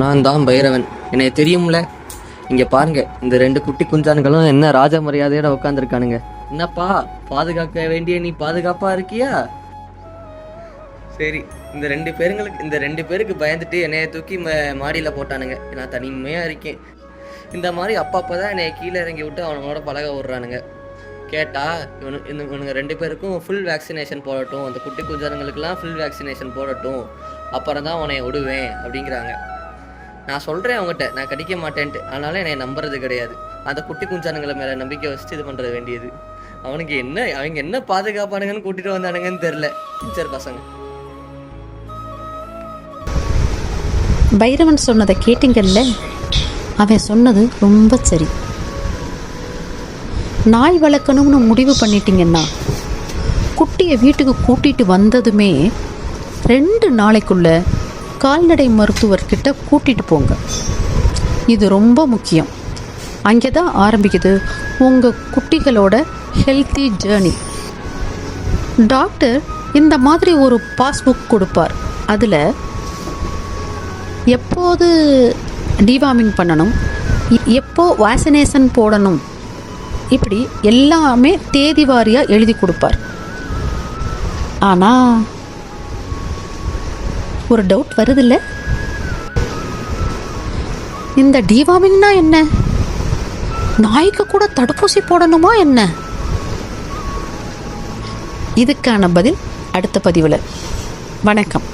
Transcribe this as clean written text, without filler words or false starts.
நான் தான் பைரவன், என்னை தெரியும்ல. இங்க பாருங்க, இந்த 2 குட்டி குஞ்சான்களும் என்ன ராஜ மரியாதையோட உட்காந்துருக்கானுங்க. என்னப்பா, பாதுகாக்க வேண்டிய நீ பாதுகாப்பா இருக்கியா? சரி, இந்த 2 பேருக்கு பயந்துட்டு என்னைய தூக்கி மாடியில் போட்டானுங்க. நான் தனிமையா இருக்கேன். இந்த மாதிரி அப்பப்பதான் என்னைய கீழே இறங்கி விட்டு அவனோட பழக விடுறானுங்க. கேட்டா இவனுங்க 2 பேருக்கும் ஃபுல் வேக்சினேஷன் போடட்டும், அந்த குட்டி குஞ்சானுங்களுக்கெல்லாம் ஃபுல் வேக்சினேஷன் போடட்டும், அப்புறம் தான் அவனை விடுவேன் அப்படிங்கிறாங்க. நான் சொல்கிறேன் அவங்ககிட்ட, நான் கடிக்க மாட்டேன்ட்டு. அதனால என்னை நம்புறது கிடையாது. அந்த குட்டி குஞ்சானுங்களை மேலே நம்பிக்கை வச்சுட்டு இது பண்ணுற வேண்டியது. அவங்க என்ன பாதுகாப்பானுங்கன்னு கூட்டிகிட்டு வந்தானுங்கன்னு தெரில டீச்சர் பசங்க. பைரவன் சொன்னதை கேட்டீங்கல்ல? அவன் சொன்னது ரொம்ப சரி. நாய் வளர்க்கணும்னு முடிவு பண்ணிட்டீங்கன்னா குட்டியை வீட்டுக்கு கூட்டிகிட்டு வந்ததுமே 2 நாளைக்குள்ள கால்நடை மருத்துவர்கிட்ட கூட்டிகிட்டு போங்க. இது ரொம்ப முக்கியம். அங்கே தான் ஆரம்பிக்குது உங்கள் குட்டிகளோட ஹெல்த்தி ஜேர்னி. டாக்டர் இந்த மாதிரி ஒரு பாஸ்புக் கொடுப்பார். அதில் எப்போது டிவார்மிங் பண்ணணும், எப்போ வேக்சினேஷன் போடணும், இப்படி எல்லாமே தேதி வாரியாக எழுதி கொடுப்பார். ஆனால் ஒரு டவுட் வருதில்ல, இந்த டிவார்மிங்னா என்ன? நாய்க்கு கூட தடுப்பூசி போடணுமா என்ன? இதுக்கான பதில் அடுத்த பதிவில். வணக்கம்.